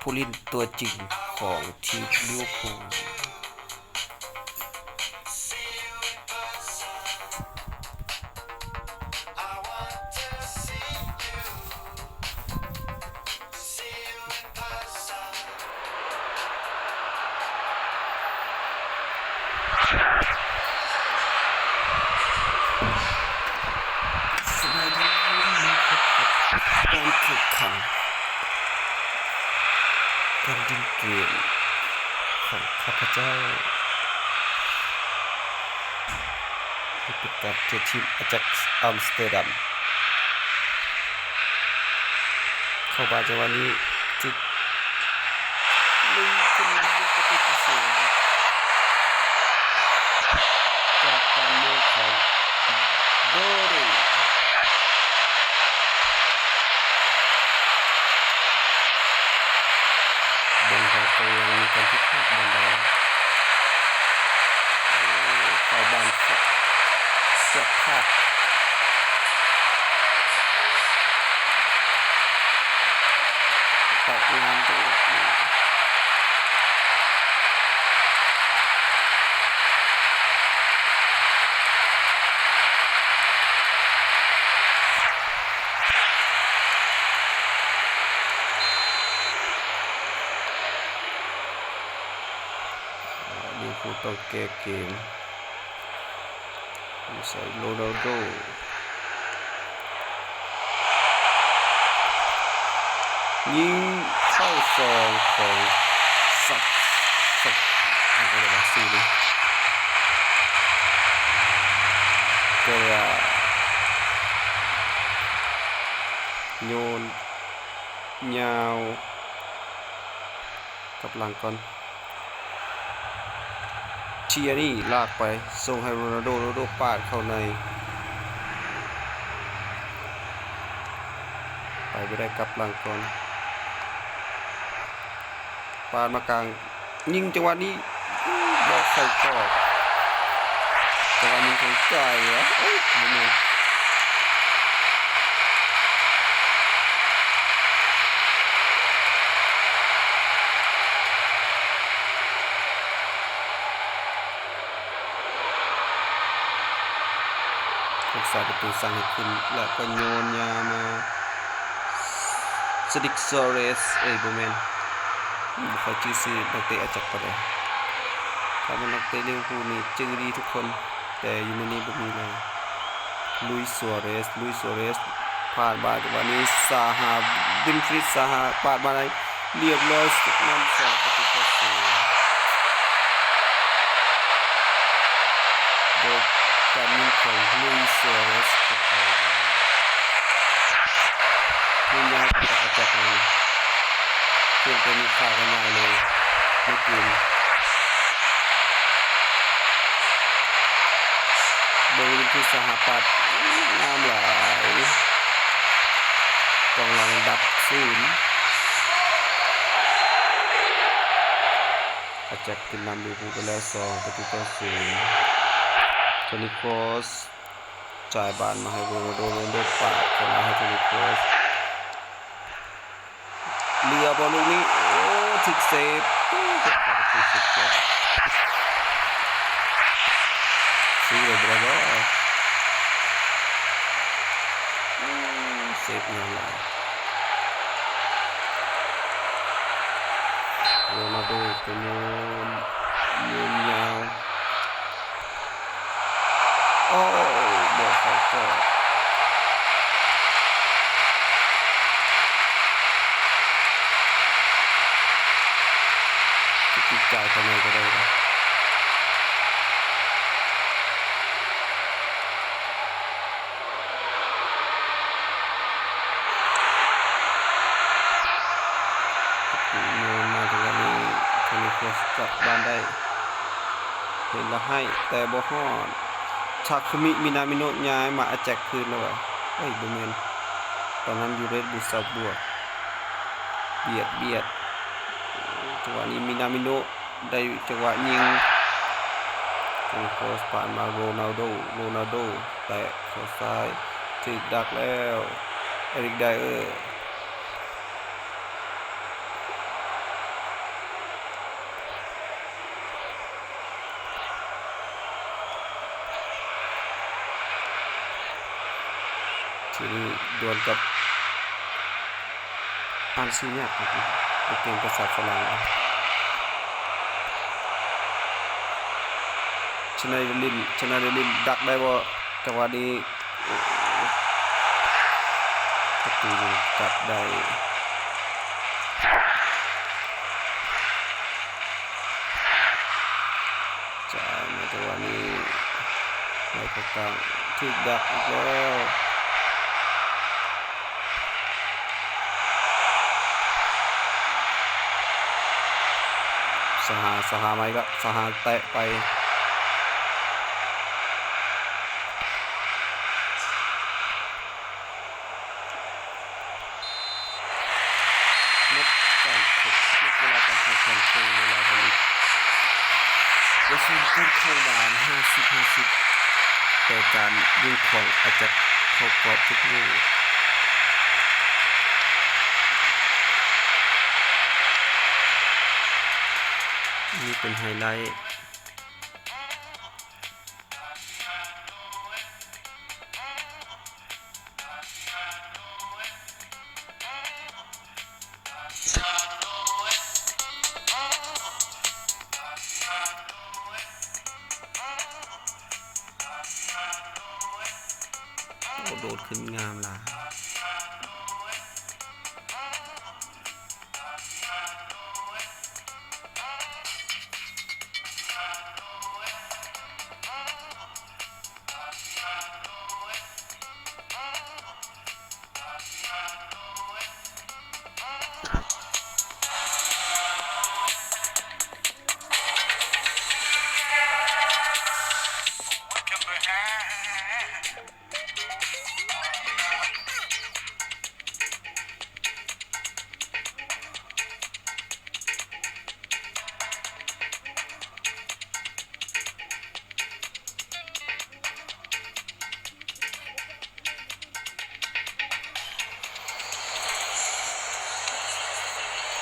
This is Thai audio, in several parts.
ผู้เล่นตัวจริงของทีมลิเวอร์พูลสบายดีนะครับการแข่งขันการดินเกมของข้าพเจ้าที่เป็นการเจอทีมอาแจ็กซ์อัมสเตอร์ดัมเข้ามาจังหวะนี้จุดลุยขึ้นมาประตูที่สองจากการเลือกของโดเรบนเขาตัวมีการพิฆาตบนแล้วฝ่ายบอลเสียบพลาดตกงานตัวลิเวอร์พูลต้องแก้เกมใส่โรนัลโดยิงเข้าซองของสับอะไรวะซีนี่ก็โยนยาวกับหลังก่อนเชียนี่ลากไปส่งให้โรนัลโดปาดเข้าในไปไม่ได้กับหลังก่อนปาดมากลางยิงจังหวะนี้บอกเข้ากรอบจังหวะยิงของไก่เหรอไม่รักษาประตูสั่งให้ขึ้นแล้วก็โยนยามาสติกซอเรสโบแมนบุคคลชื่อซีนักเตะอาจักรก็ได้ถ้าเป็นนักเตะลิเวอร์พูลนี่จื้อดีทุกคนแต่อยู่ในนี้ไม่มีเลยลุยส์ซัวเรสผ่านมาจังหวะนี้ซาฮาบินฟริดซาฮาปาดมาได้เรียบร้อยนำ2 ประตูต่อ 0โดยการยิงของลุยส์ซัวเรสเข้าไปยิงยาวกับอาจักรเลยเกมตัวนี้ขาดกันยาวเลยไม่กินโดยที่สหปัตย์น้ำไหลกองหลังดับ0อาจักรขึ้นนำลิเวอร์พูลไปแล้ว2 ประตูต่อ 0โทนี่โครสจ่ายบอลมาให้โรนัลโดปาดเข้ามาให้โทนี่โครสเรือบอลลูกนี้ถึกเซฟซื้อเลยบราโวเซฟเงินละโรนัลโดก็โยนยาวบอกเขาก็ติดใจทำไมก็ได้นะโยนมาตรงนี้โทนี่โครสกลับบ้านได้เห็นแล้วให้แต่บ่ฮอดชาคุมิมินามิโนะย้ายมาอาแจกคืนแล้วบ่แม่นตอนนั้นอยู่เรดบุลซับบวกเบียดจังหวะนี้มินามิโนะได้จังหวะยิงโทนี่โครสผ่านมาโรนัลโดแตะเข้าซ้ายถึกดักแล้วเอริกไดเออร์ ทีนี้ดวลกับอันซีเนียครับเกมภาษาฝรั่งชนะเดลินดักได้บ่จังหวะนี้ประตูจับได้จ่ายมาจังหวะนี้ให้ประกางถูกดักอีกแล้วสหาไม่ก็สหาแตะไปลดการลดเวลาการแข่งขันช่วงเวลาผลิตโดยซึ่งขึ้นเข้าดาน50แต่การยิงของอาจจะเข้ากรอบทุกลูกนี่เป็นไฮไลท์โดดขึ้นงามล่ะ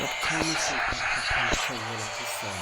กับข้าวสุกกับข้าวช่วงเวลาที่สอง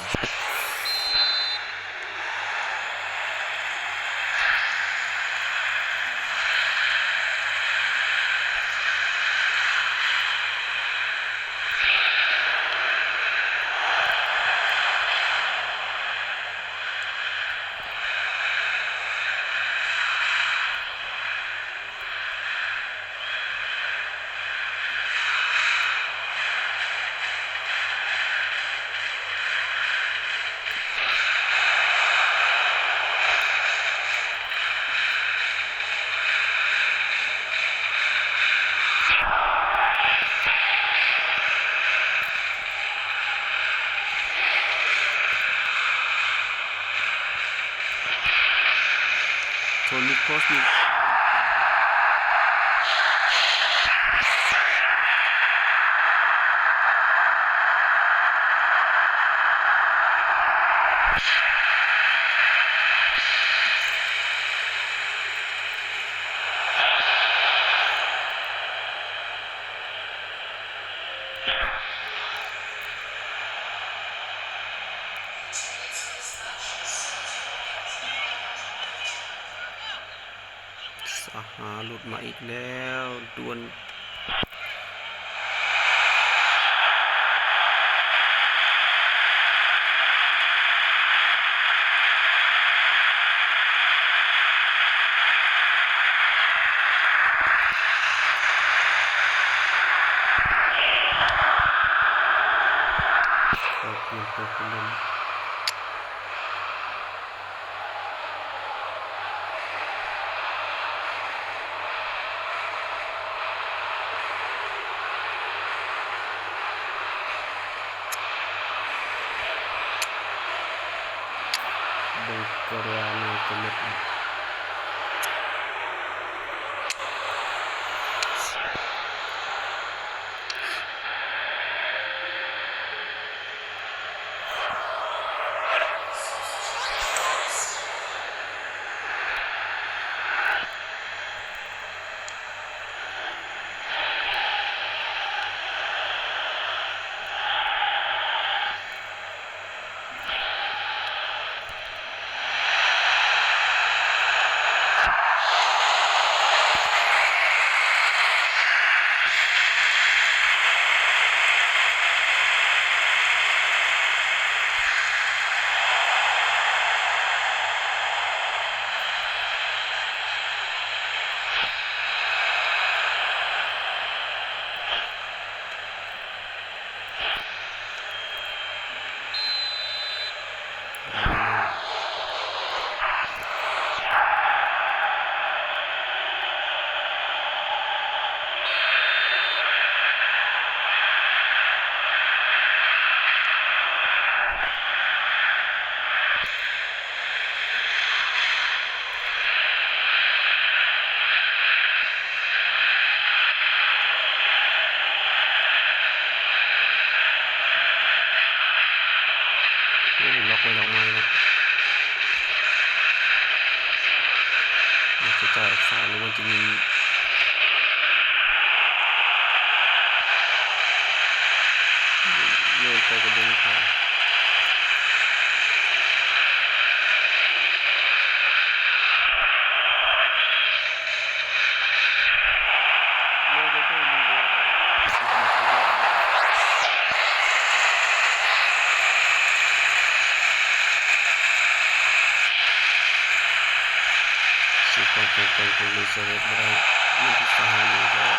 โทนี่โคสนี่สหาหลุดมาอีกแล้วดวลตัวคุณลมKorea na kulit ซ่าหรือมันจะมีโยนไปกระดึงขาสุดความแข็งแกร่งของลิซาเรตได้ไม่ที่สหายอยู่แล้ว